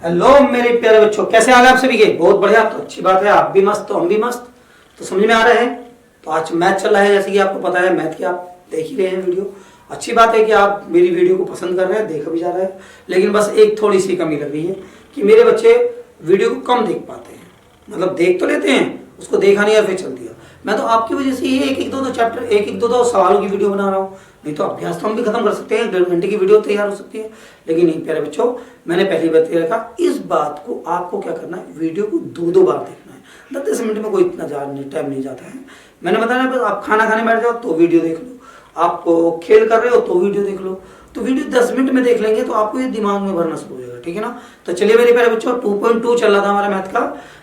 Hello मेरे प्यारे बच्चों, कैसे हाल है आप सभी के? बहुत बढ़िया। तो अच्छी बात है, आप भी मस्त तो हम भी मस्त। तो समझ में आ रहा है। तो आज मैथ चल रहा है, जैसे कि आपको पता है मैथ की आप देख ही रहे हैं वीडियो। अच्छी बात है कि आप मेरी वीडियो को पसंद कर रहे हैं, देखा भी जा रहा है। लेकिन बस एक थोड़ी सी कमी लग रही है कि मेरे बच्चे वीडियो को कम देख पाते हैं। मतलब देख तो लेते हैं, उसको देखा नहीं या फिर चल दिया। मैं तो आपकी वजह से ये एक एक दो दो चैप्टर, एक एक दो सवालों की वीडियो बना रहा हूँ। नहीं तो अभ्यास तो हम भी खत्म कर सकते हैं, 1.5 घंटे की वीडियो तैयार हो सकती है। लेकिन नहीं प्यारे बच्चों, मैंने पहली बात ये रखा, इस बात को आपको क्या करना है, वीडियो को 2 बार देखना है। 10 मिनट में कोई इतना टाइम नहीं जाता है। मैंने बताया बस, आप खाना खाने बैठ जाओ तो वीडियो देख लो, आपको खेल कर रहे हो तो वीडियो देख लो। तो वीडियो 10 मिनट में देख लेंगे तो आपको ये दिमाग में भरना शुरू हो जाएगा, ठीक है ना। तो चलिए मेरे प्यारे बच्चों, 2.2 चल रहा था हमारा मैथ का।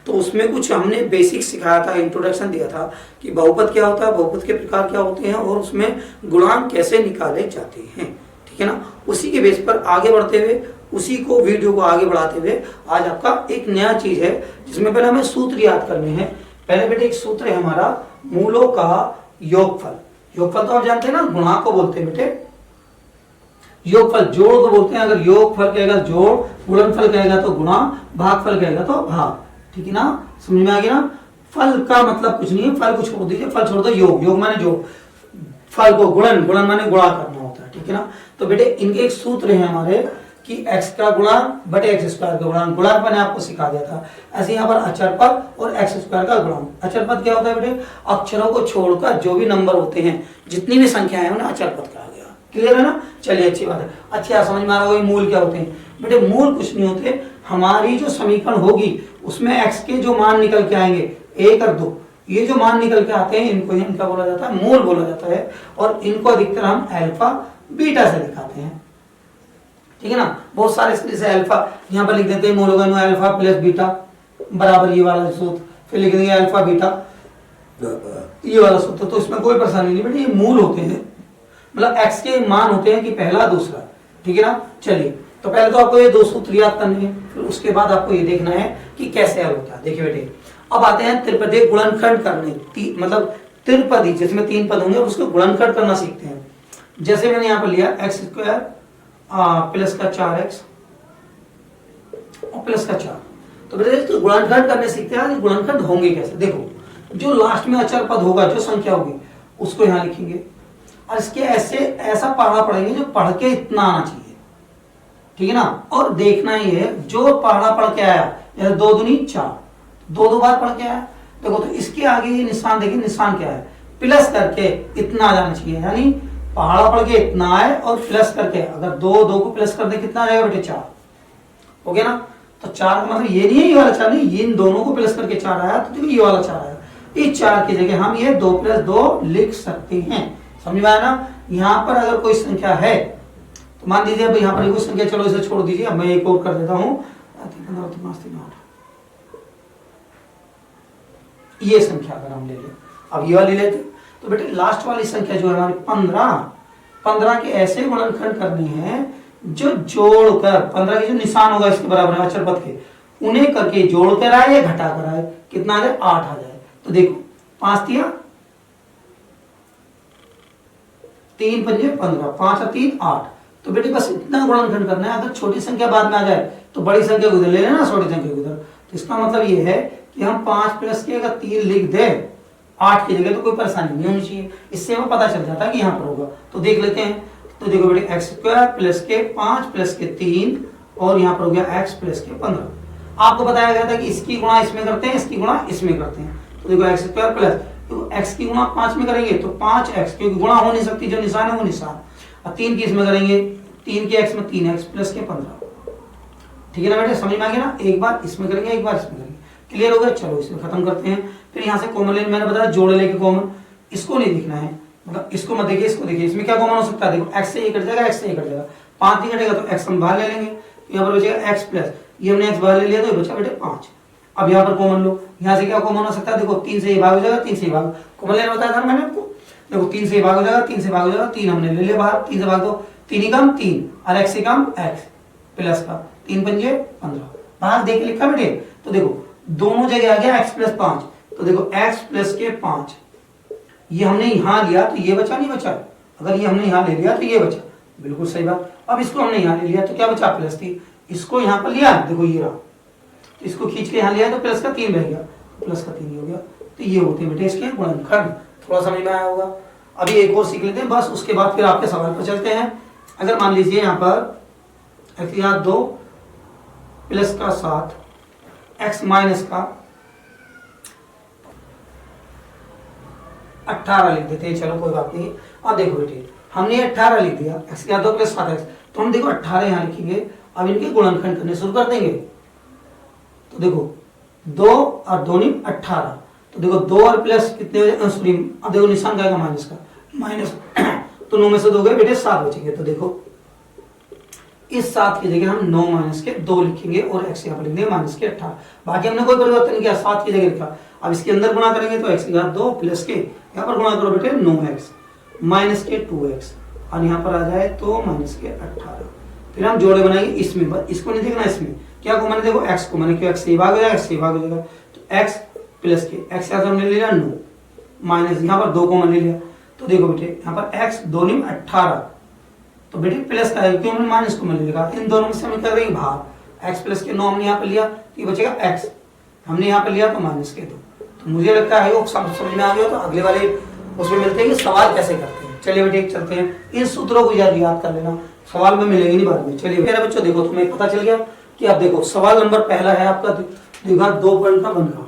तो उसमें कुछ हमने बेसिक सिखाया था, इंट्रोडक्शन दिया था कि बहुपद क्या होता है, बहुपद के प्रकार क्या होते हैं और उसमें गुणांक कैसे निकाले जाते हैं, ठीक है ना। उसी के बेस पर आगे बढ़ते हुए, उसी को वीडियो को आगे बढ़ाते हुए आज आपका एक नया चीज है जिसमें पहले हमें सूत्र याद करने हैं। पहले बेटे एक सूत्र है हमारा, मूलों का योगफल। योगफल तो आप जानते हैं ना, गुणा को बोलते हैं बेटे। योगफल जोड़ को बोलते हैं। अगर योगफल कहेगा जोड़, गुणनफल कहेगा तो गुणा, भागफल कहेगा तो भाग, ठीक है ना। समझ में आ गया ना। फल का मतलब कुछ नहीं है, फल को छोड़ दीजिए, फल छोड़ दो। योग, योग माने जोड़, फल को गुणन, गुणन माने गुणा करना होता है, ठीक है ना। तो बेटे इनके एक सूत्र है हमारे कि x का गुणांक बटे x स्क्वायर का गुणांक। गुणांक मैंने आपको सिखा दिया था। ऐसे यहाँ पर अचर पद और x स्क्वायर का गुणांक। अचर पद क्या होता है बेटे? अक्षरों को छोड़कर जो भी नंबर होते हैं, जितनी भी संख्या है उन्हें अचर पद कहा गया। क्लियर है ना। चलिए अच्छी बात है। अच्छा समझ में आ रहा होगा मूल क्या होते हैं बेटे? मूल कुछ नहीं होते, हमारी जो समीकरण होगी उसमें x के जो मान निकल के आएंगे 1 और 2, ये जो मान निकल के आते हैं इनको इनका बोला जाता है मूल बोला जाता है। और इनको अधिकतर हम अल्फा बीटा से दिखाते हैं, ठीक है ना। बहुत सारे जैसे अल्फा यहाँ पर लिख देते हैं, मूल होगा अल्फा प्लस बीटा बराबर ये वाला सूत्र, फिर लिख देंगे अल्फा बीटा ये वाला सूत्र। तो इसमें कोई परेशानी नहीं बेटे, ये मूल होते हैं, मतलब x के मान होते हैं कि पहला दूसरा, ठीक है ना। चलिए तो पहले तो आपको ये 2 सूत्र याद करने हैं, फिर उसके बाद आपको ये देखना है कि कैसे हल होता है। देखिए बेटे अब आते हैं त्रिपदीय गुणनखंड करने, मतलब त्रिपदी जिसमें 3 पद होंगे उसको गुणनखंड करना सीखते हैं। जैसे मैंने यहाँ पर लिया x स्क्वायर प्लस का 4x और प्लस का 4। तो बेटे तो गुणनखंड करने सीखते हैं। गुणनखंड होंगे कैसे? देखो जो लास्ट में अचर पद होगा, जो संख्या होगी उसको यहाँ लिखेंगे और इसके ऐसे ऐसा पढ़ना पड़ेंगे जो पढ़ के इतना आना चाहिए, ठीक है ना। और देखना ही है जो पढ़ना पढ़ के आया, जैसे 2 दूनी 4, 2 बार पढ़ के आया। देखो तो इसके आगे ये निशान देखिए, निशान क्या है? प्लस करके इतना आ जाना चाहिए, यानी पहाड़ा पढ़ के इतना आए और प्लस करके, अगर 2 को प्लस कर दे कितना आ जाएगा बेटे? 4 हो गया ना। तो 4 का मतलब ये नहीं है ये वाला 4 नहीं, इन दोनों को प्लस करके 4 आया तो देखो ये वाला 4 आया। इस 4 की जगह हम ये 2 + 2 लिख सकते हैं। समझ में आया ना। यहाँ पर अगर कोई संख्या है तो मान लीजिए अब यहाँ पर कोई संख्या, चलो इसे छोड़ दीजिए, मैं एक और कर देता हूँ, ये संख्या अगर हम ले लें, अब ये वाली लेते तो बेटे लास्ट वाली संख्या जो है हमारी 15 के ऐसे गुणनखंड करने हैं जो जोड़कर 15 के जो निशान होगा इसके बराबर अचर पद के, उन्हें करके जोड़कर आए या घटा कर आए, कितना आ जाए? 8 आ जाए। तो देखो 5 तिया 3 पंजे 15, 5 और 3 8। तो बेटे बस इतना गुणनखंड करना है। अगर छोटी संख्या बाद में आ जाए तो बड़ी संख्या को उधर ले लेना, छोटी संख्या को उधर। तो इसका मतलब ये है कि हम 5 प्लस के अगर 3 लिख दे 8 की जगह तो कोई परेशानी नहीं होनी चाहिए। इससे हमें पता चल जाता है कि यहाँ पर होगा। तो देख लेते हैं। तो देखो बेटे x स्क्वायर प्लस के 5 प्लस के 3 और यहाँ पर हो गया x प्लस के 15। आपको बताया गया था कि इसकी गुणा इसमें करते हैं, इसकी गुणा इसमें करते हैं। तो देखो x स्क्वायर प्लस, तो x की गुणा 5 में करेंगे तो 5x, क्योंकि गुणा हो नहीं सकती, जो निशान है वो निशान। और 3 की इसमें करेंगे, 3 के x में 3x प्लस के 15, ठीक है ना बेटे। समझ में आ गया ना। एक बार इसमें करेंगे, एक बार इसमें करेंगे। क्लियर हो गया। चलो इसमें खत्म करते हैं। फिर यहाँ से कॉमन लेने, मैंने बताया जोड़ लेके कॉमन, इसको नहीं देखना है, मतलब इसको मत देखिए, इसको देखिए। इसमें क्या कॉमन हो सकता है? देखो x से ये कट जाएगा, x से ये कट जाएगा, 5 नहीं कटेगा तो x हम बाहर ले लेंगे, यहाँ पर बचेगा x प्लस, ये हमने x बाहर ले लिया तो ये बचा बेटे 5। अब यहाँ पर कॉमन लो, यहाँ से क्या कॉमन हो सकता है? देखो 3 से ये भाग हो जाएगा, 3 से ये भाग, कॉमन लेना बताया था मैंने आपको। देखो 3 से ये भाग हो जाएगा, 3 से भाग हो जाएगा, 3 हमने ले लिया बाहर, 3 से भाग दो, 3 ही कम 3 और x से कम x प्लस का 3 पंजे 15, भाग देख लिखा बेटे। तो देखो दोनों जगह आ गया x प्लस 5। तो देखो x प्लस के 5, ये हमने यहां लिया तो ये बचा, नहीं बचा? अगर ये हमने यहां ले लिया तो ये बचा, बिल्कुल सही बात। अब इसको हमने यहां ले लिया तो क्या बचा? प्लस 3, इसको यहाँ पर लिया, देखो ये रहा, तो इसको खींच के यहाँ लिया तो प्लस का 3 रह गया, प्लस का 3 हो गया। तो ये होते हैं बेटे इसके गुणनखंड। थोड़ा समझ में आया होगा। अभी एक और सीख लेते हैं बस, उसके बाद फिर आपके सवाल पर चलते हैं। अगर मान लीजिए यहाँ पर x यहाँ 2 प्लस का 7 x माइनस का 18 लिख देते हैं, चलो कोई बात नहीं। अब देखो बेटे हमने 18 लिख दिया, x यहाँ 2 प्लस 7x, तो हम देखो 18 यहाँ लिखेंगे। अब इनके गुणनखंड करने शुरू कर देंगे। तो देखो 2 और 2 नहीं 18, तो देखो 2 और प्लस कितने हो जाए, सॉरी अब देखो निशान क्या माइनस का, माइनस तो 9 में से 2 गए बेटे 7 बचेंगे। तो देखो इस 7 की जगह हम 9 माइनस के 2 लिखेंगे और x यहाँ पर लिख देंगे माइनस के 18। बाकी हमने कोई परिवर्तन किया, 7 की जगह लिखा। अब इसके अंदर गुणा करेंगे तो x यहाँ 2 प्लस के यहाँ पर गुणा करो बेटे 9x माइनस के 2x और यहाँ पर आ जाए तो माइनस के 18। फिर हम जोड़े बनाएंगे इसमें, बस इसको नहीं देखना, इसमें क्या को मैंने देखो x को मैंने क्यों x से भाग हो जाएगा, x से भाग हो जाएगा। तो x प्लस के x यहाँ हमने ले लिया 9 माइनस यहाँ पर 2 को मैंने ले लिया। तो देखो बेटे यहाँ पर x 2 नहीं 18, तो बेटे प्लस का है क्यों हमने माइनस को मैंने लिखा। इन दोनों में से हम कर रहे हैं भाग, x प्लस के 9 हमने यहाँ पर लिया तो ये बचेगा x, हमने यहाँ पर लिया तो माइनस के 2। तो मुझे लगता है वो समझ में आ गया। तो अगले वाले उसमें मिलते हैं कि सवाल कैसे करते हैं। चलिए बेटे चलते हैं, इन सूत्रों को याद कर लेना, सवाल में मिलेंगे नहीं बाद में। चलिए मेरे बच्चों देखो तुम्हें पता चल गया कि आप देखो सवाल नंबर पहला है आपका द्विघात 2 पॉइंट का बन रहा।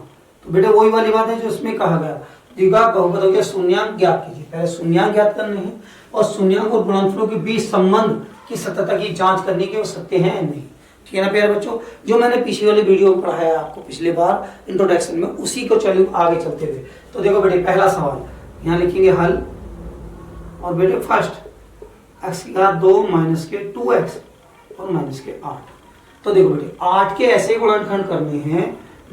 तो बेटे वही वाली बात है जो इसमें कहा गया, द्विघात बहुपदों के शून्यांक ज्ञात कीजिए। पहले शून्यांक ज्ञात करने हैं और शून्यांक और गुणनफलों के बीच संबंध की सत्यता की जांच करने के वो सत्य है या नहीं। ठीक है ना प्यारे बच्चों, जो मैंने पिछले वाले वीडियो में पढ़ाया आपको पिछले बार इंट्रोडक्शन में, उसी को चलिए आगे चलते हुए। तो देखो बेटे पहला सवाल यहाँ लिखेंगे हल, और बेटे फर्स्ट x का 2 माइनस के 2x और माइनस के 8। तो देखो बेटे 8 के ऐसे गुणनखंड करने हैं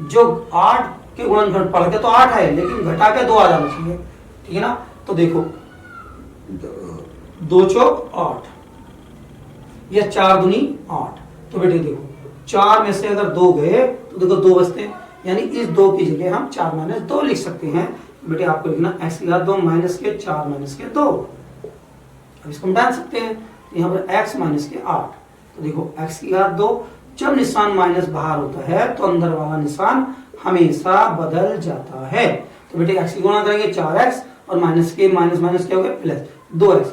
जो 8 के गुणनखंड पढ़ के तो 8 है लेकिन घटा के 2 आ जाना चाहिए। ठीक है ना। तो देखो 2 चौक 8 या 4 दूनी 8। तो बेटे देखो 4 में से अगर 2 गए तो देखो 2 बचते हैं, यानी इस 2 की जगह हम 4 माइनस 2 लिख सकते हैं। बेटे आपको लिखना x का 2 माइनस के 4 माइनस के 2। अब इसको हम डाल सकते हैं, तो यहाँ पर x माइनस के 8। तो देखो x की घात 2, जब निशान माइनस बाहर होता है तो अंदर वाला निशान हमेशा बदल जाता है। तो बेटे x की गुणा करेंगे 4x और माइनस के माइनस माइनस क्या हो गया प्लस 2x।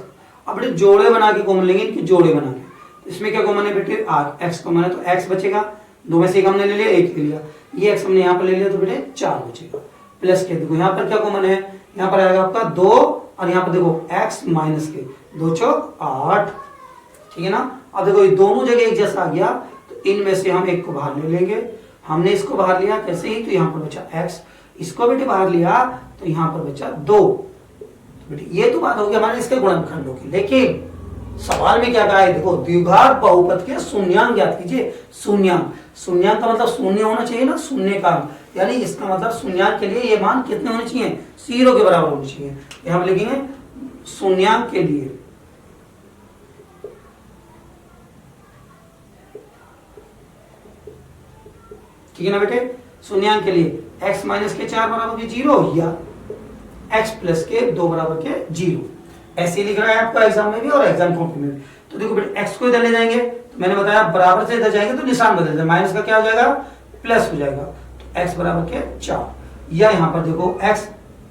अब बेटे जोड़े बना के कॉमन लेंगे, इनके जोड़े बना के, इसमें क्या कॉमन है बेटे x कॉमन है तो x बचेगा, 2 में से एक हमने ले लिया, 1 ले लिया, ये x हमने यहाँ पर ले लिया तो बेटे 4 बचेगा। प्लस के देखो यहाँ पर क्या कॉमन है, यहाँ पर आएगा आपका 2 और यहाँ पर देखो x माइनस के 2 चौक 8। ठीक है ना। अब देखो ये दोनों जगह एक जैसा आ गया तो इनमें से हम एक को बाहर ले लेंगे। हमने इसको बाहर लिया कैसे ही, तो यहाँ पर बचा x, इसको बेटे बाहर लिया तो यहाँ पर बचा 2। बेटे ये तो बात हो गई हमारे इसके गुणनखंडों की, लेकिन सवाल में क्या कहा है देखो द्विघात बहुपद के शून्यांक ज्ञात कीजिए। शून्यांक, शून्यांक का मतलब शून्य होना चाहिए ना, शून्य का, यानी इसका मतलब शून्यांक के लिए ये मान कितने होने चाहिए, 0 के बराबर होने चाहिए। यहाँ पर लिखेंगे शून्यांक के लिए ठीक है ना बेटे, शून्यांक के लिए x माइनस के 4 बराबर के 0 या x प्लस के 2 बराबर के 0, ऐसे लिख रहा है आपका एग्जाम में भी और एग्जाम कॉपी में भी। तो देखो बेटे x को इधर ले जाएंगे तो मैंने बताया बराबर से इधर जाएंगे तो निशान बदल जाएगा, माइनस का क्या हो जाएगा प्लस हो जाएगा। तो x बराबर के 4 या यहाँ पर देखो x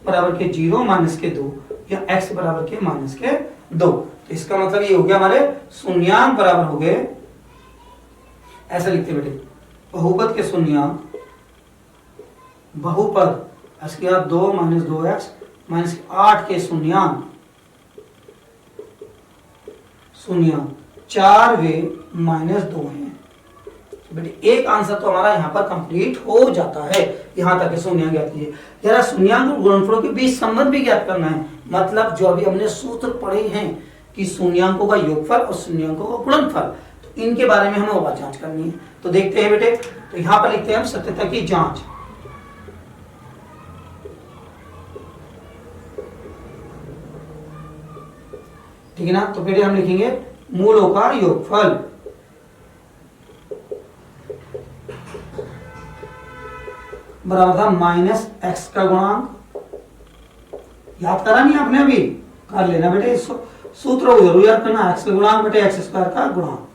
बराबर के 0 माइनस के 2 या x बराबर के माइनस के 2। तो इसका मतलब ये हो गया हमारे शून्यांक बराबर हो गए, ऐसा लिखते बेटे बहुपद के शून्यांक, बहुपद इसके बाद 2 माइनस 2x माइनस 8 के शून्यांक, शून्यांक 4 वे माइनस 2 है। बेटे एक आंसर तो हमारा यहाँ पर कंप्लीट हो जाता है, यहाँ तक शून्यांक ज्ञात कीजिए। जरा शून्यांक और गुणनफलों के बीच संबंध भी ज्ञात करना है, मतलब जो अभी हमने सूत्र पढ़े हैं कि शून्यांकों का योगफल और शून्यांकों का गुणनफल, तो इनके बारे में हमें और जांच करनी है। तो देखते हैं बेटे, तो यहाँ पर लिखते हैं हम सत्यता की जांच। ठीक है ना। तो बेटे हम लिखेंगे मूलों का योगफल बराबर था माइनस x का गुणांक, याद करा नहीं आपने, अभी कर लेना बेटे, इस सूत्रों को जरूर याद करना। x का गुणांक बेटे x स्क्वायर का गुणांक।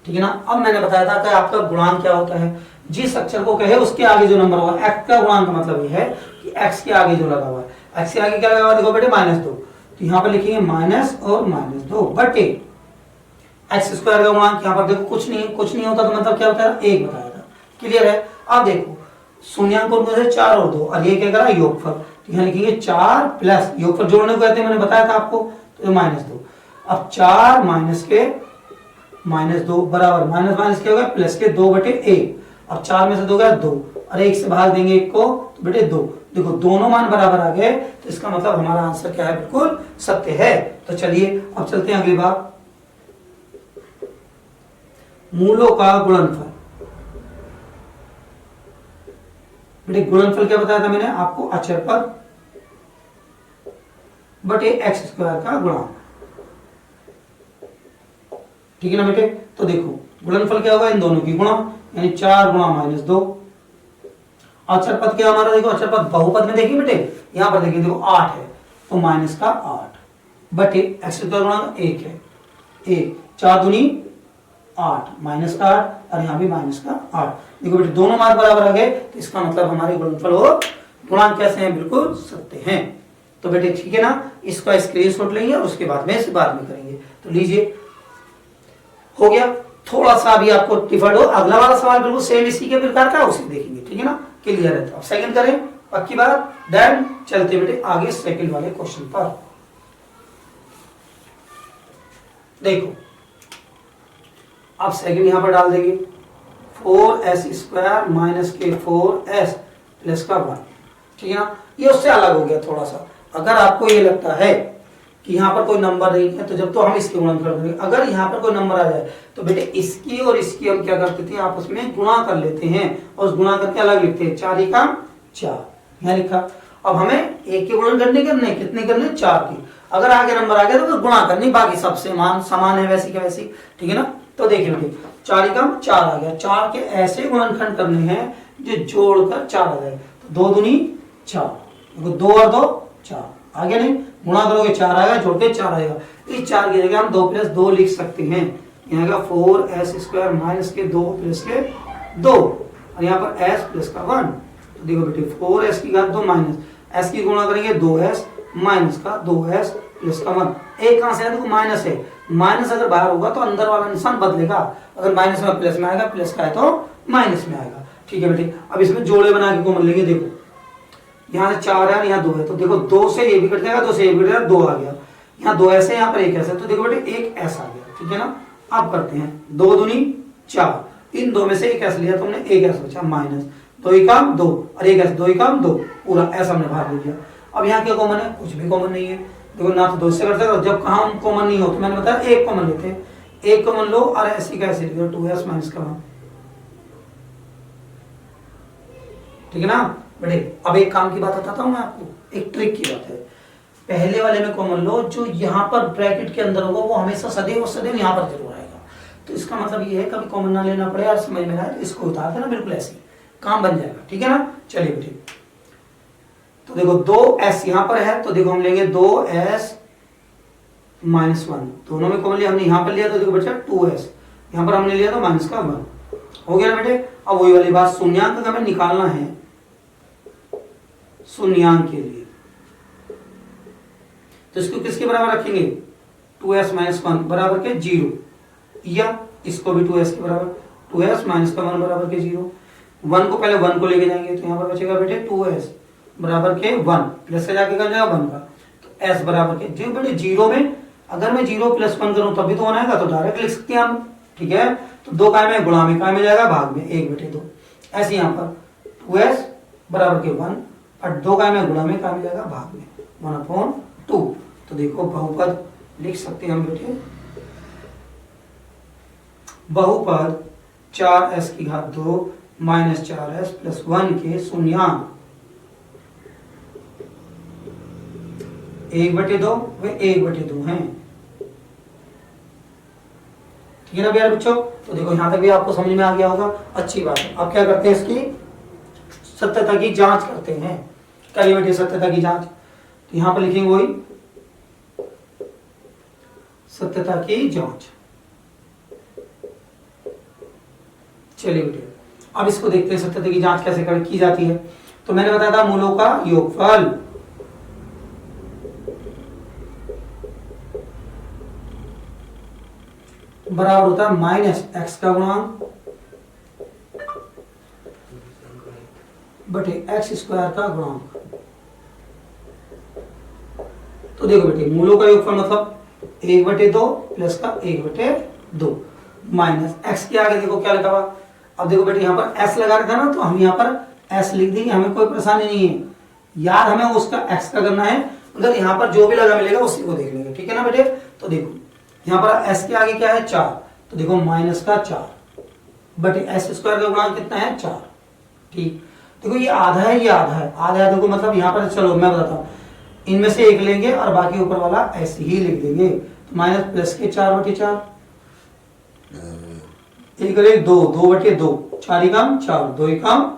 ठीक है ना। अब मैंने बताया था कि आपका गुणांक क्या होता है, जिस अक्षर को कहे उसके आगे जो नंबर होगा, एक्स का गुणांक का मतलब ये है कि एक्स के आगे जो लगा हुआ है, एक्स के आगे क्या लगा हुआ है, देखो बेटे -2, तो यहाँ पर लिखेंगे माइनस और -2 बटे एक्स स्क्वायर का गुणांक। यहाँ पर देखो कुछ नहीं है, कुछ नहीं होता तो मतलब क्या होता है, 1 बताया था। क्लियर है। अब देखो शून्यांक को 4 और 2 और ये क्या करा, योगफल, तो यहाँ लिखेंगे 4 प्लस योगफल जोड़ने को कहते हैं, मैंने बताया था आपको, तो -2। अब 4 माइनस के -2 बराबर माइनस माइनस क्या होगा, प्लस के 2 बटे 1। अब 4 में से 2 गया 2 और 1 से भाग देंगे 1 को, तो बेटे 2। देखो दोनों मान बराबर आ गए, तो इसका मतलब हमारा आंसर क्या है, बिल्कुल सत्य है। तो चलिए अब चलते हैं अगली बात, मूलों का गुणनफल। बेटे गुणनफल क्या बताया था मैंने आपको, अचर पद बटे एक्स स्क्वायर का गुणांक। ठीक है ना बेटे। तो देखो गुणनफल क्या होगा, इन दोनों की गुणा, यानी 4 गुणा -2। अचर पद क्या हमारा, देखो अचर पद बहुपद में देखिए बेटे, यहां पर देखिए देखो 8 है, तो माइनस का 8 बटे एक्स का गुणांक 1 है, 1 4 दूनी 8 माइनस का 8 और यहाँ भी माइनस का 8। देखो बेटे दोनों मान बराबर आ गए, तो इसका मतलब हमारे गुणनफल और गुणांक कैसे हैं, बिल्कुल सत्य हैं। तो बेटे ठीक है ना, इसका स्क्रीनशॉट लेंगे और उसके बाद में इस बाद में करेंगे। तो लीजिए हो गया, थोड़ा सा अभी आपको डिफर्ड हो, अगला वाला सवाल बिल्कुल सेम इसी के प्रकार का, उसे देखेंगे। ठीक है ना, क्लियर है। तो अब सेकंड करें, पक्की बात। देन चलते बेटे आगे सेकंड वाले क्वेश्चन पर। देखो अब सेकंड यहां पर डाल देंगे, 4s² माइनस के 4s प्लस का 1। ठीक है ना, ये उससे अलग हो गया थोड़ा सा। अगर आपको ये लगता है कि यहाँ पर कोई नंबर नहीं है, तो जब तो हम इसके गुणन कर देंगे। अगर यहाँ पर कोई नंबर आ जाए तो बेटे इसकी और इसकी हम क्या करते थे, आपस में गुणा कर लेते हैं और उस गुणा करके अलग लिखते हैं, 4 × 4 यहाँ लिखा। अब हमें एक के गुणन करने कितने करने, 4 की। अगर आगे नंबर आ गया तो गुणा करनी, बाकी सबसे मान समान है वैसी के वैसी। ठीक है ना। तो देखिए बेटे 4 × 4 आ गया, 4 के ऐसे गुणनखंड करने हैं जो जोड़कर 4 आ जाए। तो 2 दूनी 4, 2 और 2 4 आ गया, नहीं गुणा करोगे 4 आएगा, जोड़ के 4 आएगा। इस 4 की जगह हम 2 + 2 लिख सकते हैं, यहाँ का 4s² माइनस के 2 प्लस के 2 और यहाँ पर s प्लस का 1। तो देखो बेटे 4s की घात 2 माइनस s की गुणा करेंगे 2s माइनस का 2s प्लस का 1। एक कहां से है, देखो माइनस है, माइनस अगर बाहर होगा तो अंदर वाला निशान बदलेगा, अगर माइनस में प्लस में आएगा, प्लस का है तो माइनस में आएगा। ठीक है बेटे, अब इसमें जोड़े बना के कॉमन लेंगे। देखो यहाँ से 4 है, यहाँ 2 है, तो देखो 2 से ये भी कट जाएगा, 2 से ये भी कट जाएगा, 2 आ गया। यहाँ 2 ऐसे, यहाँ पर 1 ऐसे, तो देखो बेटे 1 ऐसा आ गया। ठीक है ना। अब करते हैं 2 दूनी 4, इन 2 में से 1 ऐसा लिया तो हमने 1 ऐसा बचा, माइनस 2 × 2 और 1 ऐसा, 2 × 2 पूरा ऐसा हमने भाग ले लिया। अब यहाँ क्या कॉमन है, कुछ भी कॉमन नहीं है। देखो ना तो 2 से करते हैं, जब कहा हम कॉमन नहीं हो तो मैंने बताया 1 कॉमन लेते हैं, 1 कॉमन लो और ऐसी का ऐसे लिख दो, 2s माइनस का 1। ठीक है ना बेटे। अब एक काम की बात बताता हूं मैं आपको, एक ट्रिक की बात है। पहले वाले में कॉमन लो, जो यहाँ पर ब्रैकेट के अंदर होगा वो हमेशा सदैव यहाँ पर जरूर आएगा। तो इसका मतलब ये है कभी कॉमन ना लेना पड़े और समझ में आए तो इसको उतार देना, बिल्कुल ऐसे काम बन जाएगा। ठीक है ना। चलिए बेटे, तो देखो 2s यहाँ पर है, तो देखो हम लेंगे 2s माइनस 1, दोनों में कॉमन लिया हमने, यहाँ पर लिया तो देखो बचा 2s, यहाँ पर हमने लिया तो माइनस का 1 हो गया ना बेटे। अब वही वाली बात, शून्यांक हमें निकालना है, शून्यांक के लिए तो इसको किसके बराबर रखेंगे, 2s माइनस 1 बराबर के 0, या इसको भी 2s के बराबर, 2s माइनस का 1 बराबर के 0। 1 को पहले 1 को लेके जाएंगे तो यहाँ पर बचेगा बेटे 2s बराबर के 1, प्लस से जाके कर जाएगा 1 का, तो s बराबर के जो बेटे 0 में अगर मैं 0 + 1 करूं तब भी तो 1 आएगा, तो डायरेक्ट लिख सकते हैं हम। ठीक है। तो 2 काय में गुणा में, काय में जाएगा भाग में, 1 बटे 2 ऐसे यहाँ पर 2s बराबर के 1 और 2 काय में गुणा में, काय में जाएगा भाग में, 1/2। तो देखो बहुपद लिख सकते हैं हम बेटे, बहुपद 4s की घात 2 माइनस 4s प्लस 1 के शून्यांक 1/2 वे 1/2 हैं। ठीक है ना प्यारे बच्चों। तो देखो यहां तक भी आपको समझ में आ गया होगा, अच्छी बात है। अब क्या करते हैं, इसकी सत्यता की जांच करते हैं। करिए बेटे सत्यता की जांच, तो यहां पर लिखेंगे वही सत्यता की जांच। चलिए बेटे अब इसको देखते हैं सत्यता की जांच कैसे की जाती है। तो मैंने बताया था मूलों का योगफल बराबर होता है माइनस एक्स का गुणांक बटे एक्स स्क्वायर का गुणांक। तो देखो बेटे मूलों का योगफल मतलब 1/2 प्लस का 1/2 माइनस एक्स के आगे देखो क्या लिखा हुआ। अब देखो बेटे यहाँ पर एस लगा रखा ना, तो हम यहाँ पर एस लिख देंगे, हमें कोई परेशानी नहीं है यार, हमें उसका एक्स का करना है, मतलब यहाँ पर जो भी लगा मिलेगा उसी को देख लेंगे, ठीक है ना बेटे। तो देखो यहाँ पर एस के आगे क्या है 4, तो देखो माइनस का 4 बटे एस स्क्वायर का गुणांक कितना है 4। ठीक, देखो ये आधा है, ये आधा है, आधा है देखो मतलब यहाँ पर चलो मैं बताता हूँ, इनमें से एक लेंगे और बाकी ऊपर वाला ऐसे ही लिख देंगे। तो माइनस प्लस के 4/4 एक और एक 2, 2/2 4 ही कम 4, 2 ही कम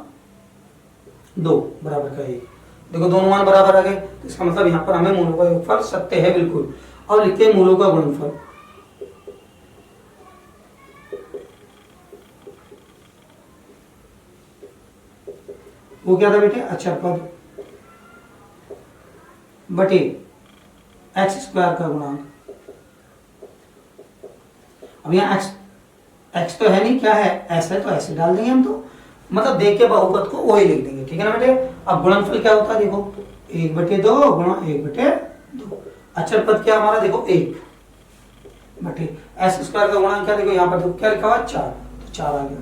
2 बराबर का 1। देखो दोनों मान बराबर आ गए, तो इसका मतलब यहाँ पर हमें मूलों का योगफल सत्य है बिल्कुल। अब लिखते हैं मूलों का गुणनफल। वो क्या था बेटे, अक्षर पद बटे एक्स स्क्वायर का गुणांक। अब यहाँ एक्स तो है नहीं, क्या है एस है, तो ऐसे डाल देंगे हम, तो मतलब देख के बहुपद को वही लिख देंगे, ठीक है ना बेटे। अब गुणनफल क्या होता है देखो 1/2 गुणा 1/2। अक्षर पद क्या हमारा देखो 1 बटे एस स्क्वायर का गुणांक क्या देखो यहाँ पर देखो क्या लिखा हुआ 4, तो 4 आ गया।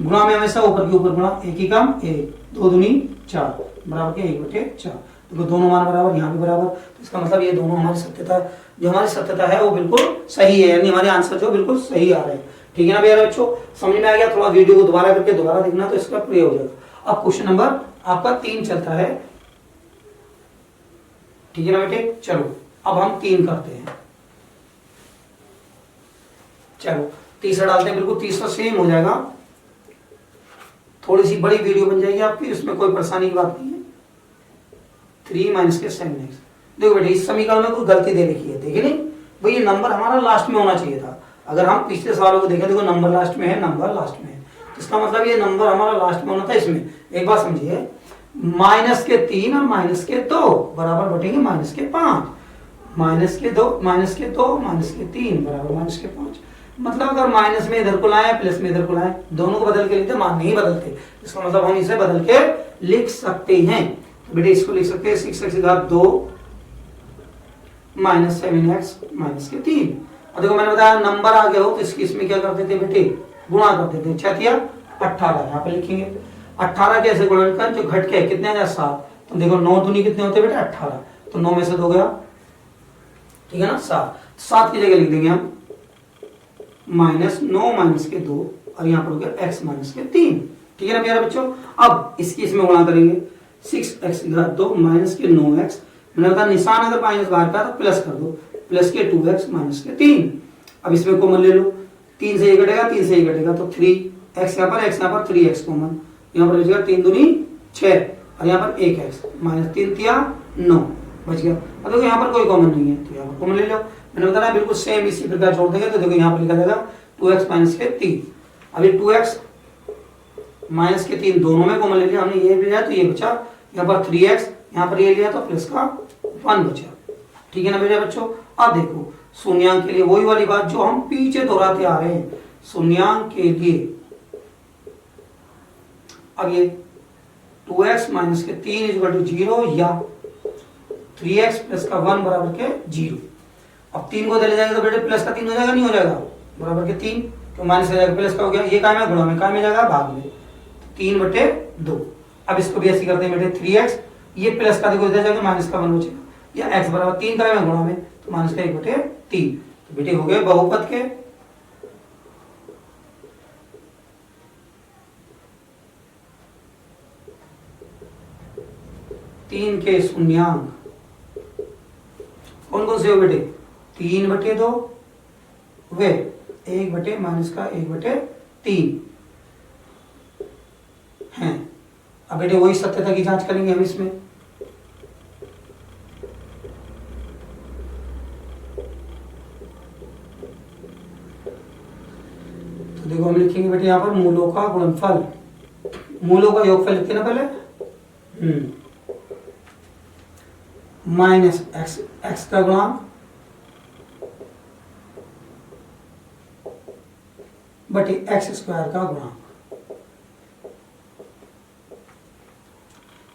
गुणा में हमेशा ऊपर के ऊपर गुणा, 1 ही कम 1, 2 दूनी 4 बराबर के 1/4। देखो दोनों मान बराबर, यहाँ भी बराबर, तो इसका मतलब ये दोनों हमारी सत्यता, जो हमारी सत्यता है वो बिल्कुल सही है, यानी हमारे आंसर जो बिल्कुल सही आ रहे हैं, ठीक है ना भैया बच्चों। समझ में आ गया, थोड़ा वीडियो को दोबारा करके दोबारा देखना तो इसका क्लियर हो जाएगा। अब क्वेश्चन नंबर आपका 3 चलता है, ठीक है ना बेटे। चलो अब हम 3 करते हैं, चलो तीसरा डालते हैं, बिल्कुल तीसरा सेम हो जाएगा, थोड़ी सी बड़ी वीडियो बन जाएगी आपकी, इसमें कोई परेशानी की बात नहीं है। 3 माइनस के sin x। देखो बेटे इस समीकरण में कोई गलती दे रखी है, देखिए नहीं भाई, ये नंबर हमारा लास्ट में होना चाहिए था। अगर हम पिछले सवालों को देखें, देखो नंबर लास्ट में है, नंबर लास्ट में है, तो इसका मतलब ये नंबर हमारा लास्ट में होना था। इसमें एक बात समझिए, माइनस के 3 और माइनस के 2 बराबर बटेंगे माइनस के 5, माइनस के 2 माइनस के 2 माइनस के 3 बराबर माइनस के 5। मतलब अगर माइनस में इधर को लाए प्लस में इधर को लाए, दोनों को बदल के लिखते, मान नहीं बदलते, इसका मतलब हम इसे बदल के लिख सकते हैं। तो बेटे इसको लिख सकते हैं 6x/2 माइनस 7x माइनस के 3। और देखो मैंने बताया नंबर आ गया हो तो इसकी इसमें क्या करते थे बेटे, गुणा कर देते, 6 या 18 यहाँ पे लिखेंगे। 18 कैसे गुणन कर, जो घट के कितने आ जाए 7, तो देखो 9 दूनी कितने होते बेटे 18, तो 9 में से 2 गया, ठीक है ना 7 की जगह लिख देंगे हम माइनस 9 माइनस के 2 और यहाँ पर हो गया x माइनस के 3, ठीक है ना मेरा बच्चों। अब इसकी इसमें गुणा करेंगे 6x/2 माइनस के 9x, मैंने बताया निशान अगर माइनस बाहर का तो प्लस कर दो, प्लस के 2x माइनस के 3। अब इसमें कॉमन ले लो, 3 से 1 घटेगा, 3 से 1 घटेगा तो 3x यहाँ पर, x यहाँ पर 3x कॉमन, यहाँ पर बचेगा 3 दूनी 6 और यहाँ पर 1x माइनस 3 तिया 9 बच गया। अब देखो यहाँ पर कोई कॉमन नहीं है तो यहाँ पर कॉमन ले लो, मैंने बताया बिल्कुल सेम इसी प्रकार जोड़ देंगे, तो देखो यहाँ पर लिखा जाएगा 2x माइनस के 3। अभी 2x माइनस के 3 दोनों में कॉमन ले लिया हमने, ये भी लिया तो ये बचा, यहाँ पर 3x यहाँ पर ये लिया तो प्लस का 1 बचा, ठीक है ना मेरे बच्चों। अब देखो शून्यांक के लिए वही वाली बात जो हम पीछे दोहराते आ रहे हैं, शून्यांक के लिए अब ये 2x माइनस के 3 0 या 3x प्लस का 1 बराबर के 0। अब 3 को ले जाएंगे तो बेटे प्लस का 3 हो जाएगा, नहीं हो जाएगा, बराबर के 3, तो माइनस हो जाएगा प्लस का हो गया, ये काय में गुणा में, काय में जाएगा भाग में, 3/2। अब इसको भी ऐसे करते हैं बेटे 3x, ये प्लस का देखो इधर जाएगा माइनस का 1 बचेगा, या x बराबर 3 काय में गुणा में, तो माइनस का 1/3। तो बेटे हो गए बहुपद के 3 के शून्यांक कौन कौन से हो बेटे, 3/2 वे 1 बटे माइनस का 1/3 हैं। अब बेटे वही सत्यता की जांच करेंगे हम इसमें। तो देखो हम लिखेंगे बेटे यहाँ पर मूलों का गुणनफल, मूलों का योगफल लिखते ना पहले, माइनस एक्स, एक्स का गुणांक बटे एक्स स्क्वायर का गुणांक।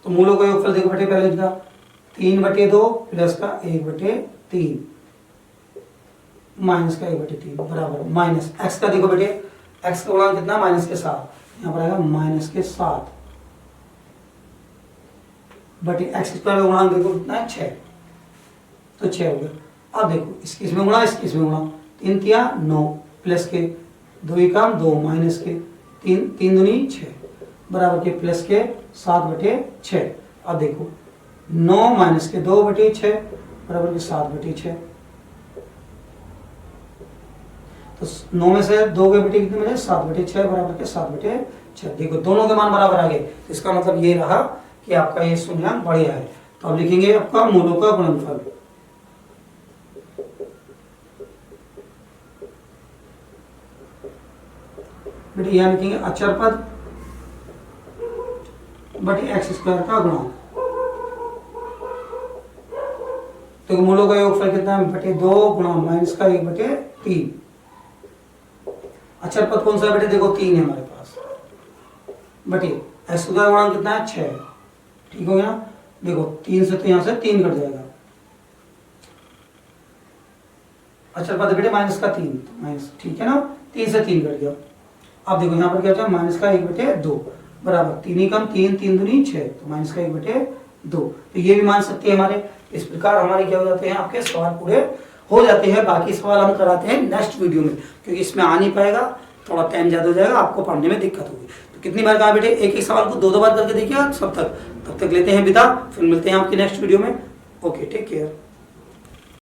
तो मूलों का योगफल देखो बेटे पहले इसका 3/2 प्लस का 1/3 माइनस का 1/3 बराबर माइनस एक्स का देखो बेटे, एक्स का गुणांक कितना, माइनस के 7, यहाँ पर आएगा माइनस के 7 बटे एक्स स्क्वायर का गुणांक देखो कितना है 6, तो 6 हो गया। अब देखो इसमें गुणा, इसमें गुणा, 3 तिया 9 प्लस के 2 ही काम 2 माइनस के 3 दूनी 6 बराबर के प्लस के 7/6। अब देखो 9 माइनस के 2/6 बराबर के 7/6। तो 9 में से 2 के बेटे कितने मिले, 7/6 बराबर के 7/6। देखो दोनों के मान बराबर आ गए, इसका मतलब ये रहा कि आपका ये शून्यांक बढ़िया है। तो अब लिखेंगे आपका मूलों का गुणनफल, बेटे यहाँ लिखेंगे अचर पद बटे एक्स स्क्वायर का गुणांक। तो मूलों का योगफल कितना है, बटे 2 गुणा माइनस का 1/3। अचर पद कौन सा है बेटे, देखो 3 है हमारे पास, बटे एक्स का गुणांक कितना है 6, ठीक हो गया। देखो 3 से तो यहाँ से 3 कट जाएगा, अचर पद बेटे माइनस का 3, माइनस, ठीक है ना, 3 से 3 कट गया। अब देखो यहाँ पर क्या होता है, माइनस का 1/2 बराबर 3 ही कम 3 दूनी 6, तो माइनस का 1/2। तो ये भी मान सकते हैं हमारे। इस प्रकार हमारे क्या हो जाते हैं, आपके सवाल पूरे हो जाते हैं। बाकी सवाल हम कराते हैं नेक्स्ट वीडियो में, क्योंकि इसमें आ नहीं पाएगा, थोड़ा टाइम ज्यादा हो जाएगा, आपको पढ़ने में दिक्कत होगी। तो कितनी बार कहा बेटे, एक सवाल को 2 बार करके देखिए सब तक। तब तक लेते हैं विदा, फिर मिलते हैं आपकी नेक्स्ट वीडियो में। Okay, take care.